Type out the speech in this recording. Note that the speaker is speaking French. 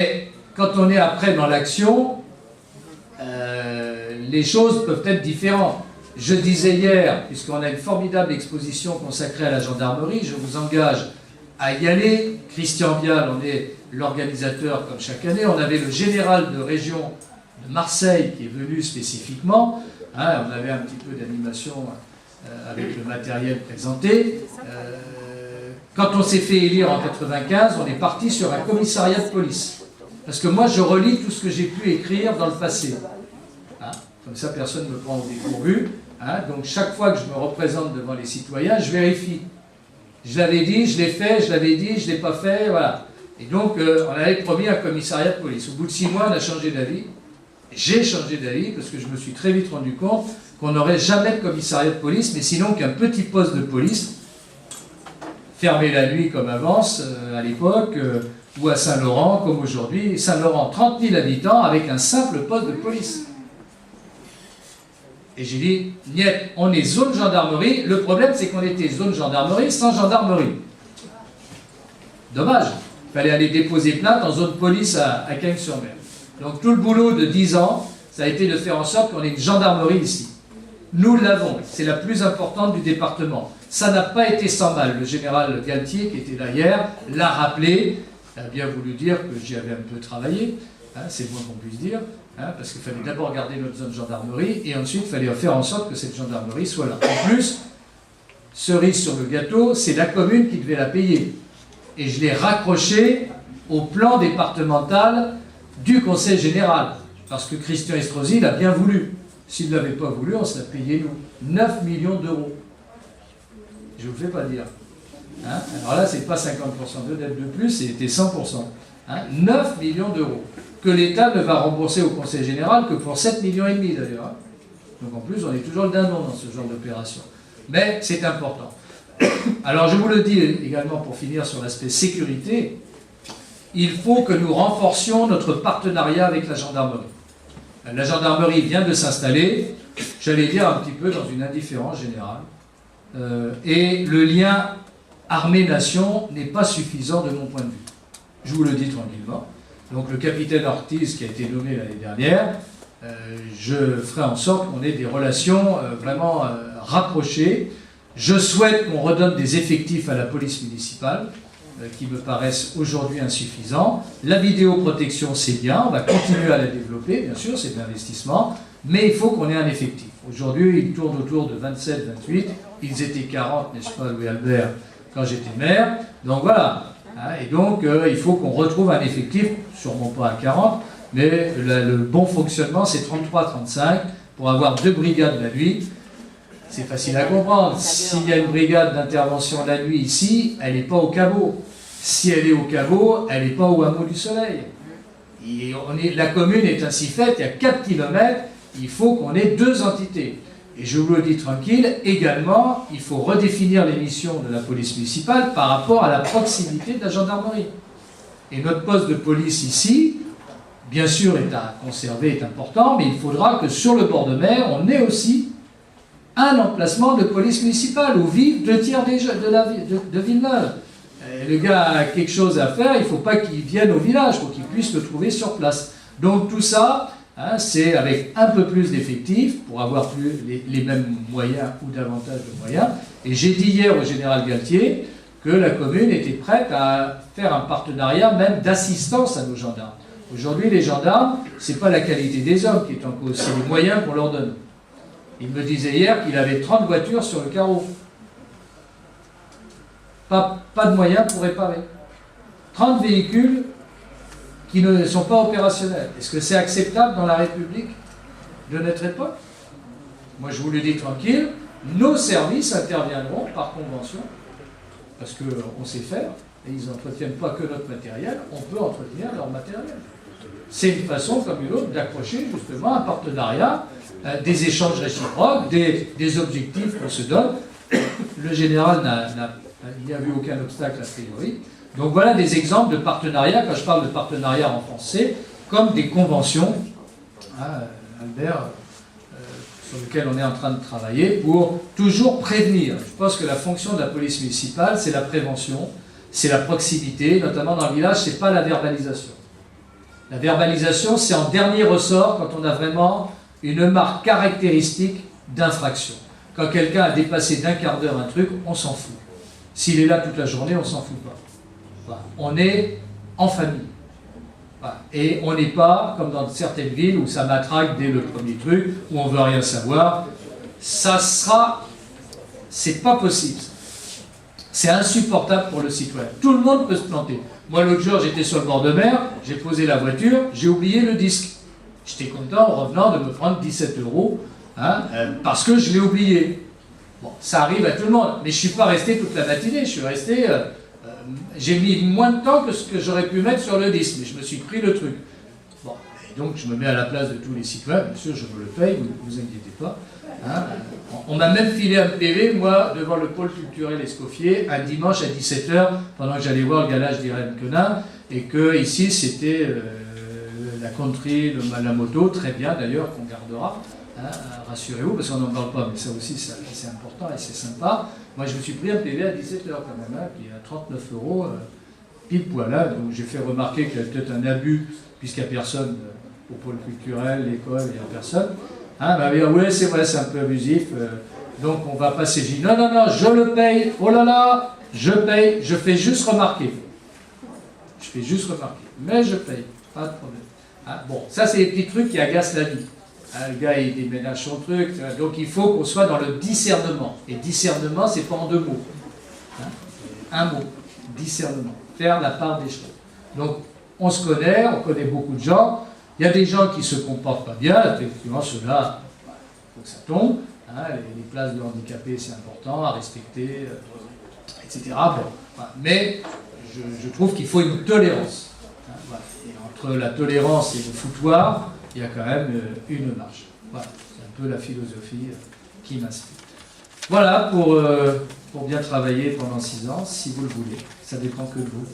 Et quand on est après dans l'action, les choses peuvent être différentes. Je disais hier, puisqu'on a une formidable exposition consacrée à la gendarmerie, je vous engage à y aller. Christian Vial, on est l'organisateur comme chaque année. On avait le général de région de Marseille qui est venu spécifiquement. On avait un petit peu d'animation avec le matériel présenté. Quand on s'est fait élire en 1995, on est parti sur un commissariat de police. Parce que moi, je relis tout ce que j'ai pu écrire dans le passé. Comme ça, personne ne me prend au dépourvu. Donc, chaque fois que je me représente devant les citoyens, je vérifie. Je l'avais dit, je l'ai fait, je l'avais dit, je ne l'ai pas fait, voilà. Et donc, on avait promis un commissariat de police. Au bout de 6 mois, on a changé d'avis. J'ai changé d'avis parce que je me suis très vite rendu compte qu'on n'aurait jamais de commissariat de police, mais sinon qu'un petit poste de police, fermé la nuit comme avance à l'époque, ou à Saint-Laurent comme aujourd'hui. Saint-Laurent, 30 000 habitants avec un simple poste de police. Et j'ai dit, niet, on est zone gendarmerie. Le problème, c'est qu'on était zone gendarmerie sans gendarmerie. Dommage. Il fallait aller déposer plainte en zone police à Cagnes-sur-Mer. Donc tout le boulot de 10 ans, ça a été de faire en sorte qu'on ait une gendarmerie ici. Nous l'avons. C'est la plus importante du département. Ça n'a pas été sans mal. Le général Galtier, qui était là hier, l'a rappelé. Il a bien voulu dire que j'y avais un peu travaillé. C'est le moins qu'on puisse dire. Parce qu'il fallait d'abord garder notre zone gendarmerie et ensuite il fallait faire en sorte que cette gendarmerie soit là. En plus, cerise sur le gâteau, c'est la commune qui devait la payer. Et je l'ai raccroché au plan départemental du Conseil général. Parce que Christian Estrosi l'a bien voulu. S'il ne l'avait pas voulu, on se l'a payé nous. 9 millions d'euros. Je ne vous fais pas dire. Alors là, ce n'est pas 50% de dette de plus, c'était 100%. 9 millions d'euros. Que l'État ne va rembourser au Conseil général que pour 7,5 millions d'ailleurs. Donc en plus, on est toujours le dindon dans ce genre d'opération. Mais c'est important. Alors je vous le dis également pour finir sur l'aspect sécurité, il faut que nous renforcions notre partenariat avec la gendarmerie. La gendarmerie vient de s'installer, j'allais dire un petit peu dans une indifférence générale. Et le lien armée-nation n'est pas suffisant de mon point de vue. Je vous le dis tranquillement. Donc le capitaine Ortiz qui a été nommé l'année dernière, je ferai en sorte qu'on ait des relations vraiment rapprochées. Je souhaite qu'on redonne des effectifs à la police municipale, qui me paraissent aujourd'hui insuffisants. La vidéoprotection, c'est bien, on va continuer à la développer, bien sûr, c'est de l'investissement, mais il faut qu'on ait un effectif. Aujourd'hui, ils tournent autour de 27, 28, ils étaient 40, n'est-ce pas, Louis-Albert, quand j'étais maire. Donc voilà. Et donc, il faut qu'on retrouve un effectif, sûrement pas à 40, mais le bon fonctionnement, c'est 33-35, pour avoir 2 brigades la nuit. C'est facile à comprendre. S'il y a une brigade d'intervention la nuit ici, elle n'est pas au Caveau. Si elle est au Caveau, elle n'est pas au Hameau du Soleil. La commune est ainsi faite, il y a 4 km, il faut qu'on ait 2 entités. Et je vous le dis tranquille, également, il faut redéfinir les missions de la police municipale par rapport à la proximité de la gendarmerie. Et notre poste de police ici, bien sûr, est à conserver, est important, mais il faudra que sur le bord de mer, on ait aussi un emplacement de police municipale où vivent 2 tiers de Villeneuve. Le gars a quelque chose à faire, il ne faut pas qu'il vienne au village, il faut qu'il puisse le trouver sur place. Donc tout ça, c'est avec un peu plus d'effectifs pour avoir plus les mêmes moyens ou davantage de moyens. Et j'ai dit hier au général Galtier que la commune était prête à faire un partenariat même d'assistance à nos gendarmes. Aujourd'hui, les gendarmes, ce n'est pas la qualité des hommes qui est en cause, c'est les moyens qu'on leur donne. Il me disait hier qu'il avait 30 voitures sur le carreau. Pas de moyens pour réparer. 30 véhicules qui ne sont pas opérationnels. Est-ce que c'est acceptable dans la République de notre époque? Moi, je vous le dis tranquille, nos services interviendront par convention, parce qu'on sait faire, et ils n'entretiennent pas que notre matériel, on peut entretenir leur matériel. C'est une façon comme une autre d'accrocher justement un partenariat, des échanges réciproques, des objectifs qu'on se donne. Le général il n'y a vu aucun obstacle a priori. Donc voilà des exemples de partenariat, quand je parle de partenariat renforcé, comme des conventions, Albert, sur lesquelles on est en train de travailler, pour toujours prévenir. Je pense que la fonction de la police municipale, c'est la prévention, c'est la proximité, notamment dans le village, c'est pas la verbalisation. La verbalisation, c'est en dernier ressort quand on a vraiment une marque caractéristique d'infraction. Quand quelqu'un a dépassé d'un quart d'heure un truc, on s'en fout. S'il est là toute la journée, on s'en fout pas. Voilà. On est en famille. Voilà. Et on n'est pas, comme dans certaines villes, où ça matraque dès le premier truc, où on ne veut rien savoir. Ça sera... C'est pas possible. C'est insupportable pour le citoyen. Tout le monde peut se planter. Moi, l'autre jour, j'étais sur le bord de mer, j'ai posé la voiture, j'ai oublié le disque. J'étais content, en revenant, de me prendre 17 €, hein, parce que je l'ai oublié. Bon, ça arrive à tout le monde, mais je ne suis pas resté toute la matinée, je suis resté... j'ai mis moins de temps que ce que j'aurais pu mettre sur le disque, mais je me suis pris le truc. Bon, et donc je me mets à la place de tous les citoyens, bien sûr, je me le paye, ne vous inquiétez pas. Hein. On m'a même filé un PV, moi, devant le pôle culturel Escoffier, un dimanche à 17 h, pendant que j'allais voir le galage d'Irène Quenin, et que ici c'était la country, la moto, très bien d'ailleurs, qu'on gardera, hein, rassurez-vous, parce qu'on n'en parle pas, mais ça aussi c'est important et c'est sympa. Moi je me suis pris un PV à 17 h quand même, hein, qui est à 39 €, pile poil là, donc j'ai fait remarquer qu'il y avait peut-être un abus, puisqu'il n'y a personne au pôle culturel, l'école, il n'y a personne. Hein, bah, oui, c'est vrai, c'est un peu abusif, donc on va passer. J'ai dit non, non, non, je le paye, oh là là, je paye, je fais juste remarquer. Je fais juste remarquer, mais je paye, pas de problème. Hein, bon, ça c'est les petits trucs qui agacent la vie. Hein, le gars il déménage son truc, donc il faut qu'on soit dans le discernement. Et discernement, c'est pas en deux mots. Hein, un mot, discernement, faire la part des choses. Donc on se connaît, on connaît beaucoup de gens. Il y a des gens qui ne se comportent pas bien, effectivement, ceux-là, il faut que ça tombe. Hein, les places de handicapés, c'est important à respecter, etc. Bon, voilà. Mais je trouve qu'il faut une tolérance. Hein, voilà. Et entre la tolérance et le foutoir, il y a quand même une marge. Voilà. C'est un peu la philosophie qui m'inspire. Voilà pour bien travailler pendant 6 ans, si vous le voulez. Ça dépend que de vous.